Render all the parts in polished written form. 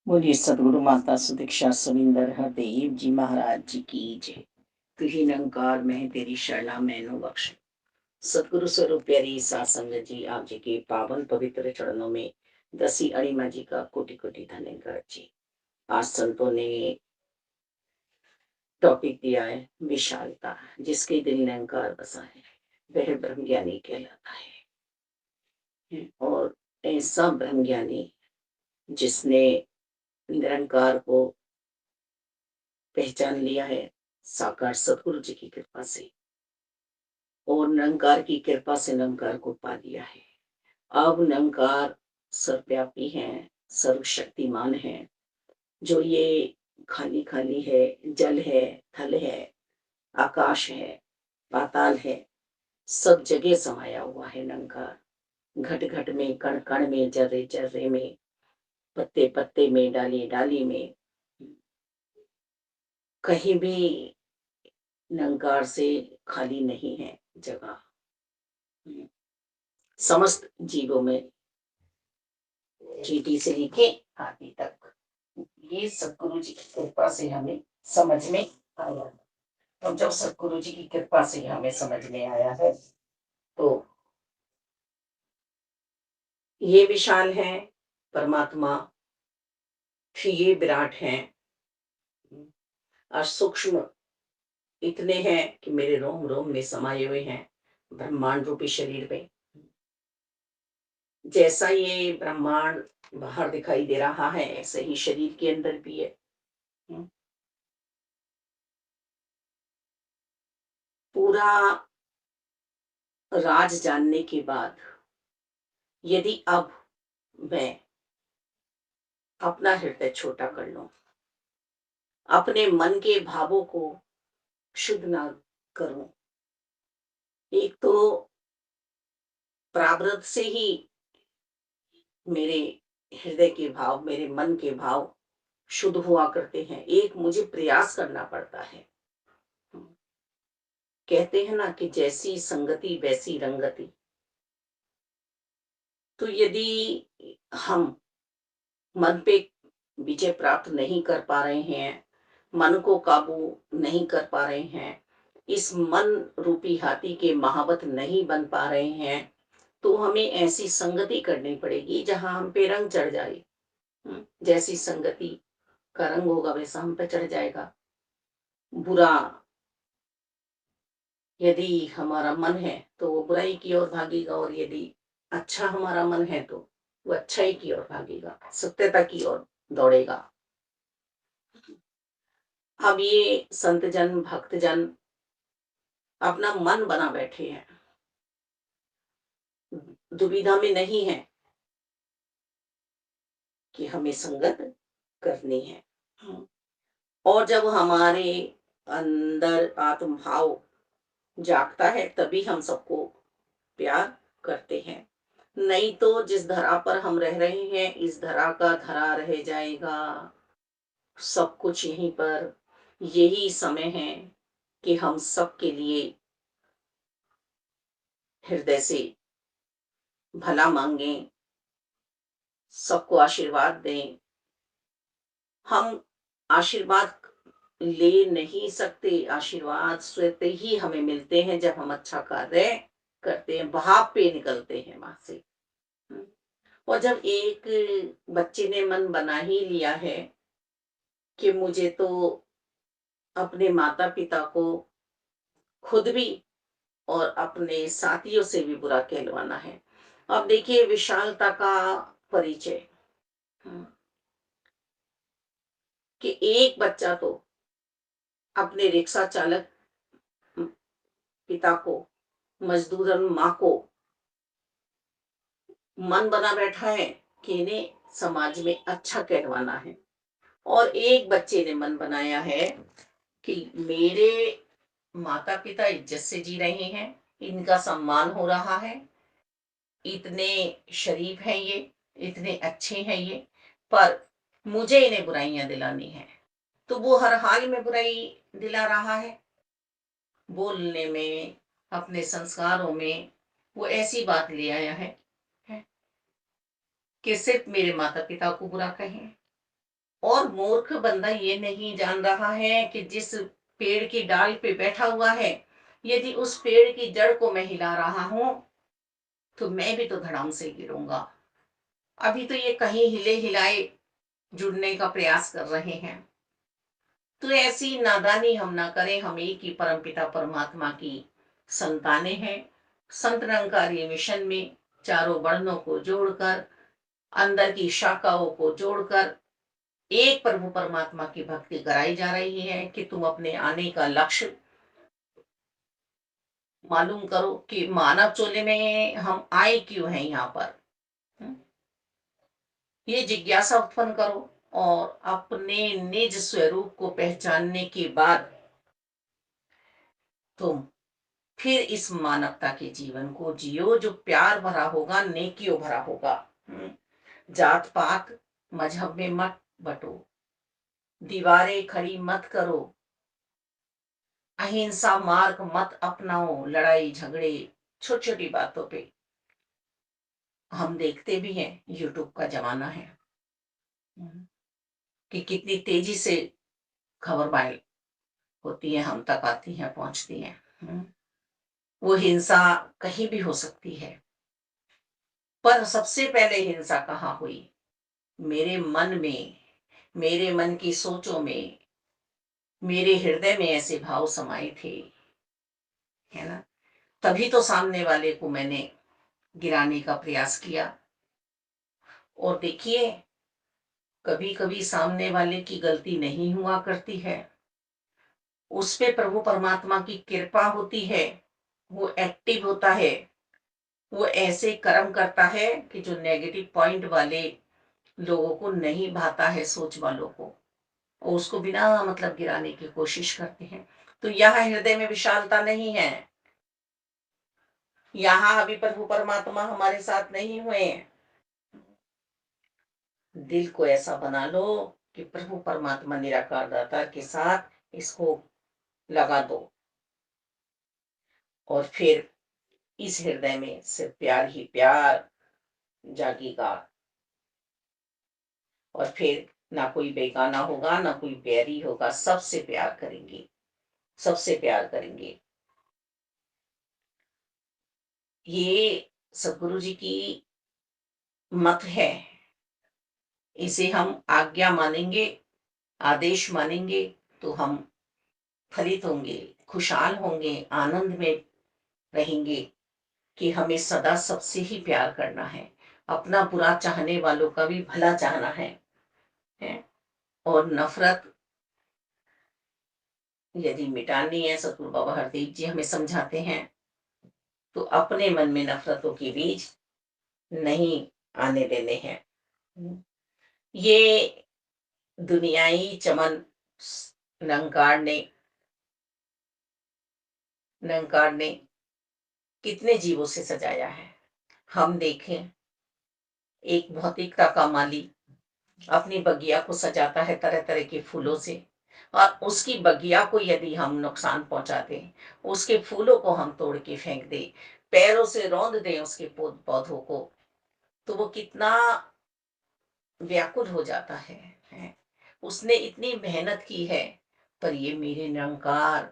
बोलिए सदगुरु माता सुदीक्षा सुनिंदर हरदेव जी महाराज जी की जय। तुही निरंकार मैं तेरी शरणा मैनो बख्श। सदगुरु स्वरूप प्यारी सात संगत जी, आप जी के पावन पवित्र चरणों में दसी अणिमा जी का कोटि कोटि धन्यवाद जी। आज संतों ने टॉपिक दिया है विशालता। जिसके दिल निरंकार बसा है वह ब्रह्म ज्ञानी कहलाता है। और ऐसा ब्रह्म ज्ञानी जिसने निरंकार को पहचान लिया है साकार सदगुरु जी की कृपा से, और निरंकार की कृपा से निरंकार को पा लिया है। अब निरंकार सर्वव्यापी है, सर्वशक्तिमान है। जो ये खाली खाली है, जल है, थल है, आकाश है, पाताल है, सब जगह समाया हुआ है निरंकार। घट घट में, कण कण में, जर्रे जर्रे में, पत्ते पत्ते में, डाली डाली में, कहीं भी निरंकार से खाली नहीं है जगह। समस्त जीवों में, चींटी से लेके हाथी तक, ये सतगुरु जी की कृपा से हमें समझ में आया। तो जब सतगुरु जी की कृपा से हमें समझ में आया है, तो ये विशाल है परमात्मा, फिर ये विराट है और सूक्ष्म इतने हैं कि मेरे रोम रोम में समाये हुए हैं ब्रह्मांड रूपी शरीर में। जैसा ये ब्रह्मांड बाहर दिखाई दे रहा है, ऐसे ही शरीर के अंदर भी है। पूरा राज जानने के बाद, यदि अब मैं अपना हृदय छोटा कर लूं, अपने मन के भावों को शुद्ध ना करूं, एक तो प्रारब्ध से ही मेरे हृदय के भाव, मेरे मन के भाव शुद्ध हुआ करते हैं। एक मुझे प्रयास करना पड़ता है। कहते हैं ना कि जैसी संगति वैसी रंगति। तो यदि हम मन पे विजय प्राप्त नहीं कर पा रहे हैं, मन को काबू नहीं कर पा रहे हैं, इस मन रूपी हाथी के महावत नहीं बन पा रहे हैं, तो हमें ऐसी संगति करनी पड़ेगी जहां हम पे रंग चढ़ जाए। जैसी संगति का रंग होगा वैसा हम पे चढ़ जाएगा। बुरा यदि हमारा मन है तो वो बुराई की ओर भागेगा, और यदि अच्छा हमारा मन है तो वो अच्छाई की ओर भागेगा, सत्यता की ओर दौड़ेगा। अब ये संत जन, भक्त जन अपना मन बना बैठे हैं, दुविधा में नहीं है कि हमें संगत करनी है। और जब हमारे अंदर आत्म भाव जागता है तभी हम सबको प्यार करते हैं। नहीं तो जिस धरा पर हम रह रहे हैं, इस धरा का धरा रह जाएगा। सब कुछ यहीं पर, यही समय है कि हम सबके लिए हृदय से भला मांगें, सबको आशीर्वाद दें। हम आशीर्वाद ले नहीं सकते, आशीर्वाद स्वतः ही हमें मिलते हैं जब हम अच्छा कार्य करते हैं, भाव पे निकलते हैं वहां से। और जब एक बच्चे ने मन बना ही लिया है कि मुझे तो अपने माता पिता को खुद भी और अपने साथियों से भी बुरा कहलवाना है। अब देखिए विशालता का परिचय, हम्म, कि एक बच्चा तो अपने रिक्शा चालक पिता को, मजदूरन माँ को मन बना बैठा है कि इन्हें समाज में अच्छा कहलवाना है। और एक बच्चे ने मन बनाया है कि मेरे माता पिता इज्जत से जी रहे हैं, इनका सम्मान हो रहा है, इतने शरीफ हैं ये, इतने अच्छे हैं ये, पर मुझे इन्हें बुराइयां दिलानी है। तो वो हर हाल में बुराई दिला रहा है, बोलने में, अपने संस्कारों में वो ऐसी बात ले आया है कि सिर्फ मेरे माता पिता को बुरा कहें, और मूर्ख बंदा ये नहीं जान रहा है कि जिस पेड़ की डाल पे बैठा हुआ है, यदि उस पेड़ की जड़ को मैं हिला रहा हूं, तो मैं भी तो धड़ाम से गिरूंगा। अभी तो ये कहीं हिले हिलाए जुड़ने का प्रयास कर रहे हैं। तो ऐसी नादानी हम ना करें। हम एक ही परमपिता परमात्मा की संतानें हैं। संत निरंकारी मिशन में चारों वर्णों को जोड़कर, अंदर की शाखाओं को जोड़कर एक प्रभु परमात्मा की भक्ति कराई जा रही है कि तुम अपने आने का लक्ष्य मालूम करो कि मानव चोले में हम आए क्यों हैं यहाँ पर। हम्म? ये जिज्ञासा उत्पन्न करो और अपने निज स्वरूप को पहचानने के बाद तुम फिर इस मानवता के जीवन को जियो जो प्यार भरा होगा, नेकियों भरा होगा। जात पात मजहब में मत बटो, दीवारें खड़ी मत करो, अहिंसा मार्ग मत अपनाओ। लड़ाई झगड़े छोटी छोटी बातों पे हम देखते भी हैं। यूट्यूब का जमाना है कि कितनी तेजी से खबर वायरल होती है, हम तक आती है, पहुंचती है। वो हिंसा कहीं भी हो सकती है, पर सबसे पहले हिंसा कहाँ हुई? मेरे मन में, मेरे मन की सोचों में, मेरे हृदय में ऐसे भाव समाये थे, है ना? तभी तो सामने वाले को मैंने गिराने का प्रयास किया। और देखिए, कभी कभी सामने वाले की गलती नहीं हुआ करती है, उस पे प्रभु परमात्मा की कृपा होती है। वो एक्टिव होता है, वो ऐसे कर्म करता है कि जो नेगेटिव पॉइंट वाले लोगों को नहीं भाता है, सोच वालों को, और उसको बिना मतलब गिराने की कोशिश करते हैं। तो यहाँ हृदय में विशालता नहीं है। यहाँ अभी प्रभु परमात्मा हमारे साथ नहीं हुए हैं। दिल को ऐसा बना लो कि प्रभु परमात्मा निराकार दाता के साथ इसको लगा दो, और फिर इस हृदय में सिर्फ प्यार ही प्यार जागेगा। और फिर ना कोई बेगाना होगा, ना कोई बैरी होगा, सबसे प्यार करेंगे, सबसे प्यार करेंगे। ये सदगुरु जी की मत है। इसे हम आज्ञा मानेंगे, आदेश मानेंगे, तो हम फलित होंगे, खुशहाल होंगे, आनंद में रहेंगे कि हमें सदा सबसे ही प्यार करना है, अपना बुरा चाहने वालों का भी भला चाहना है? और नफरत यदि मिटानी है, सतगुरु बाबा हरदेव जी हमें समझाते हैं, तो अपने मन में नफरतों के बीज नहीं आने देने हैं। ये दुनियाई चमन निरंकार ने कितने जीवों से सजाया है। हम देखें, एक भौतिकता का माली अपनी बगिया को सजाता है तरह तरह के फूलों से, और उसकी बगिया को यदि हम नुकसान पहुंचा दें, उसके फूलों को हम तोड़ के फेंक दें, पैरों से रौंद दें उसके पौधों को, तो वो कितना व्याकुल हो जाता है? उसने इतनी मेहनत की है। पर ये मेरे निरंकार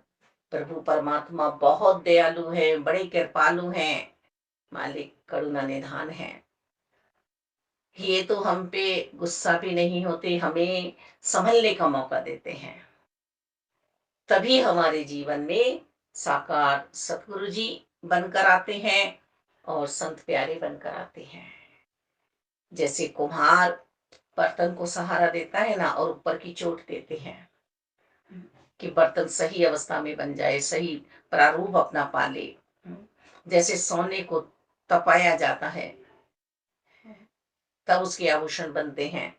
प्रभु परमात्मा बहुत दयालु है, बड़े कृपालु हैं, मालिक करुणा निधान है। ये तो हम पे गुस्सा भी नहीं होते, हमें संभलने का मौका देते हैं। तभी हमारे जीवन में साकार सतगुरु जी बनकर आते हैं और संत प्यारे बनकर आते हैं। जैसे कुम्हार बर्तन को सहारा देता है ना, और ऊपर की चोट देते हैं कि बर्तन सही अवस्था में बन जाए, सही प्रारूप अपना पाले। जैसे सोने को तपाया जाता है, तब उसके आभूषण बनते हैं।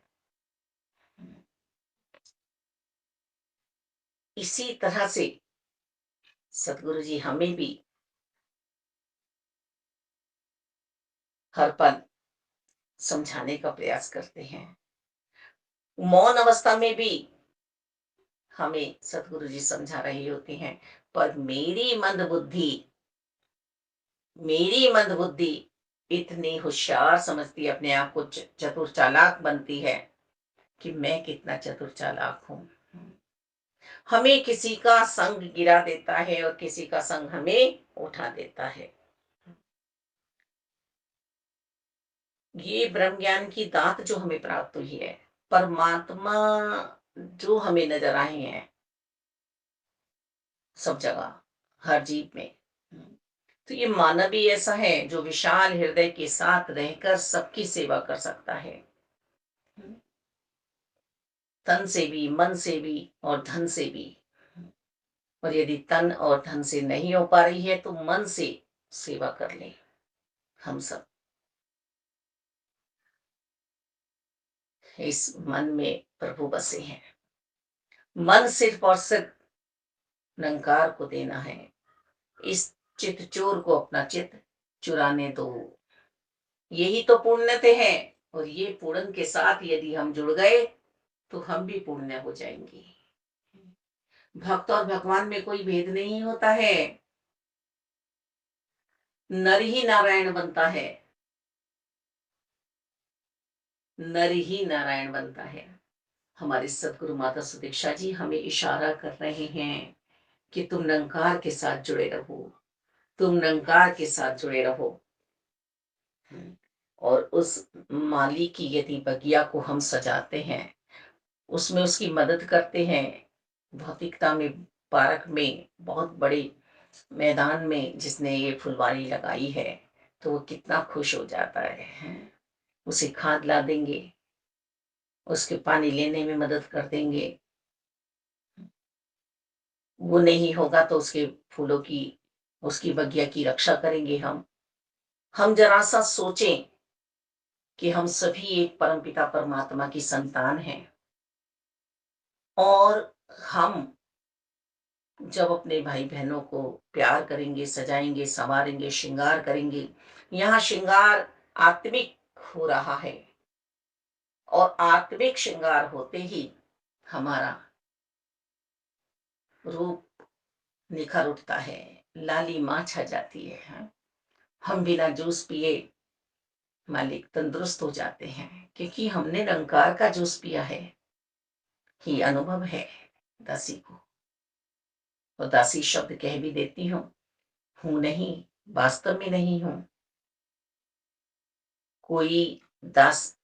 इसी तरह से सतगुरु जी हमें भी हर पल समझाने का प्रयास करते हैं। मौन अवस्था में भी हमें सतगुरु जी समझा रहे होते हैं। पर मेरी मंद बुद्धि इतनी होशियार समझती है, अपने आप को चतुर चालाक बनती है कि मैं कितना चतुर चालाक हूँ। हमें किसी का संग गिरा देता है और किसी का संग हमें उठा देता है। ये ब्रह्म ज्ञान की दात जो हमें प्राप्त हुई है, परमात्मा जो हमें नजर आए हैं सब जगह, हर जीव में। तो ये मानव ही ऐसा है जो विशाल हृदय के साथ रहकर सबकी सेवा कर सकता है, तन से भी, मन से भी और धन से भी। और यदि तन और धन से नहीं हो पा रही है तो मन से सेवा कर ले। हम सब इस मन में प्रभु बसे हैं। मन सिर्फ और सिर्फ निरंकार को देना है। इस चित चोर को अपना चित चुराने दो। यही तो पुण्यते है। और ये पूर्ण के साथ यदि हम जुड़ गए तो हम भी पुण्य हो जाएंगे। भक्त और भगवान में कोई भेद नहीं होता है। नर ही नारायण बनता है। नर ही नारायण बनता है। हमारे सदगुरु माता सुदीक्षा जी हमें इशारा कर रहे हैं कि तुम निरंकार के साथ जुड़े रहो, तुम निरंकार के साथ जुड़े रहो। और उस माली की यदि बगिया को हम सजाते हैं, उसमें उसकी मदद करते हैं, भौतिकता में, पार्क में, बहुत बड़े मैदान में जिसने ये फुलवारी लगाई है, तो वो कितना खुश हो जाता है। उसे खाद ला देंगे, उसके पानी लेने में मदद कर देंगे। वो नहीं होगा तो उसके फूलों की, उसकी बगिया की रक्षा करेंगे हम जरा सा सोचें कि हम सभी एक परमपिता परमात्मा की संतान हैं। और हम जब अपने भाई बहनों को प्यार करेंगे, सजाएंगे, संवारेंगे, श्रृंगार करेंगे, यहाँ श्रृंगार आत्मिक हो रहा है। और आत्मिक श्रृंगार होते ही हमारा रूप निखर उठता है, लाली माँ छा जाती है। हाँ? हम बिना जूस पिए मालिक तंदुरुस्त हो जाते हैं, क्योंकि हमने निरंकार का जूस पिया है। ये अनुभव है दासी को। और दासी शब्द कह भी देती हूँ नहीं, वास्तव में नहीं हूं। कोई दास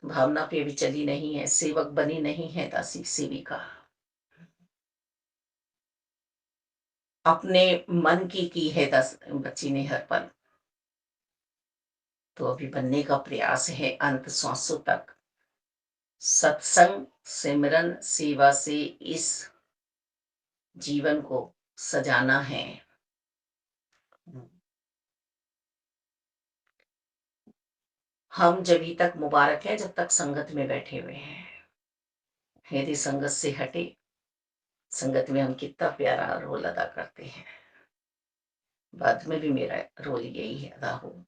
भावना पे भी चली नहीं है, सेवक बनी नहीं है दासी सेविका। अपने मन की है दस बच्ची ने हर पल। तो अभी बनने का प्रयास है अंत श्वासों तक। सत्संग, सिमरन, सेवा से इस जीवन को सजाना है। हम जभी तक मुबारक है जब तक संगत में बैठे हुए हैं। यदि संगत से हटे, संगत में हम कितना प्यारा रोल अदा करते हैं। बाद में भी मेरा रोल यही है अदा हो,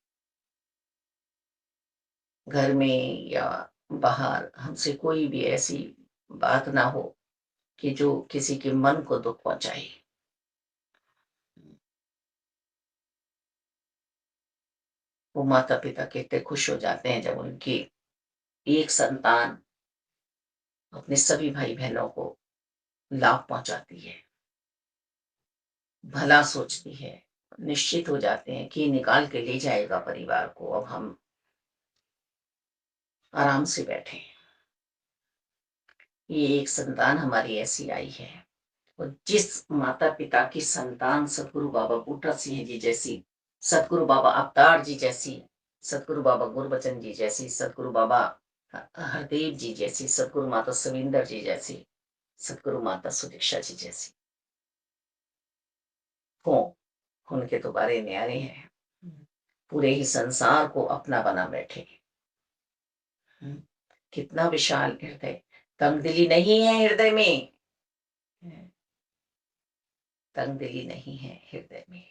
घर में या बाहर हमसे कोई भी ऐसी बात ना हो कि जो किसी के मन को दुख पहुंचाए। वो माता पिता कितने खुश हो जाते हैं जब उनकी एक संतान अपने सभी भाई बहनों को लाभ पहुंचाती है, भला सोचती है। निश्चित हो जाते हैं कि निकाल के ले जाएगा परिवार को, अब हम आराम से बैठे। ये एक संतान हमारी ऐसी आई है। और जिस माता पिता की संतान सतगुरु बाबा बूटा सिंह जी जैसी, सतगुरु बाबा अवतार जी जैसी, सतगुरु बाबा गुरबचन जी जैसी, सतगुरु बाबा हरदेव जी जैसी, सतगुरु माता सविंदर जी जैसी, सतगुरु माता सुदीक्षा जी जैसी हो, उनके तो बारे न्यारे हैं। पूरे ही संसार को अपना बना बैठे। कितना विशाल हृदय। तंगदिली नहीं है हृदय में, तंगदिली नहीं है हृदय में।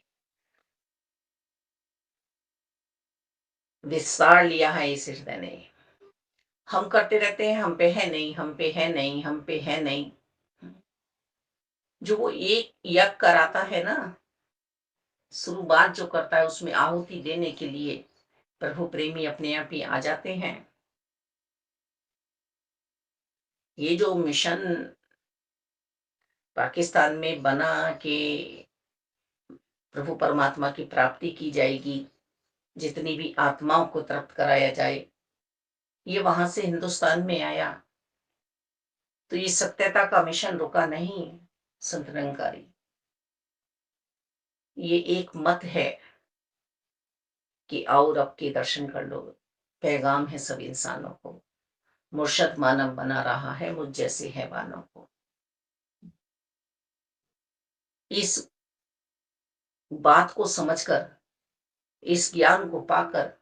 विस्तार लिया है इस हृदय ने। हम करते रहते हैं हम पे है नहीं, हम पे है नहीं, हम पे है नहीं। जो वो एक यज्ञ कराता है ना, शुरुआत जो करता है उसमें आहुति देने के लिए प्रभु प्रेमी अपने आप ही आ जाते हैं। ये जो मिशन पाकिस्तान में बना कि प्रभु परमात्मा की प्राप्ति की जाएगी, जितनी भी आत्माओं को तृप्त कराया जाए, ये वहां से हिंदुस्तान में आया। तो ये सत्यता का मिशन रुका नहीं, संत निरंकारी। ये एक मत है कि आओ रब के दर्शन कर लो। पैगाम है सब इंसानों को, मुर्शद मानव बना रहा है मुझ जैसे हैवानों को। इस बात को समझकर, इस ज्ञान को पाकर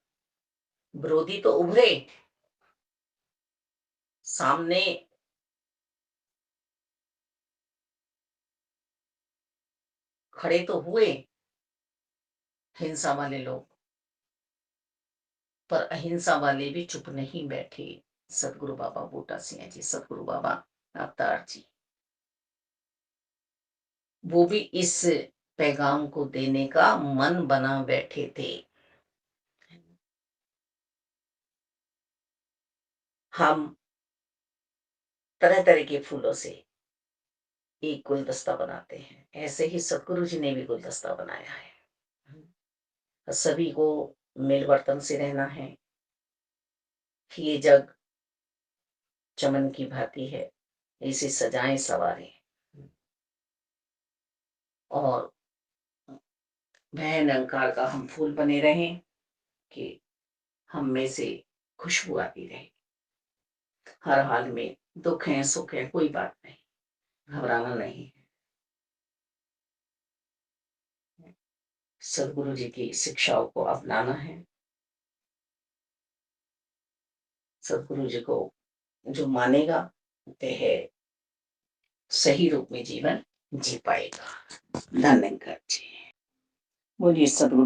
विरोधी तो उभरे, सामने खड़े तो हुए हिंसा वाले लोग, पर अहिंसा वाले भी चुप नहीं बैठे। सतगुरु बाबा बूटा सिंह जी, सतगुरु बाबा अवतार जी, वो भी इस पैगाम को देने का मन बना बैठे थे। हम तरह तरह के फूलों से एक गुलदस्ता बनाते हैं, ऐसे ही सतगुरु जी ने भी गुलदस्ता बनाया है। सभी को मिलवर्तन से रहना है। ये जग चमन की भांति है, इसे सजाएं सवारें, और भय निरंकार का हम फूल बने रहें कि हम में से खुशबू आती रहे। हर हाल में दुख है सुख है कोई बात नहीं, घबराना नहीं। सदगुरु जी की शिक्षाओं को अपनाना है। सदगुरु जी को जो मानेगा वह सही रूप में जीवन जी पाएगा। धन्यवाद जी। बोलिए सदगुरु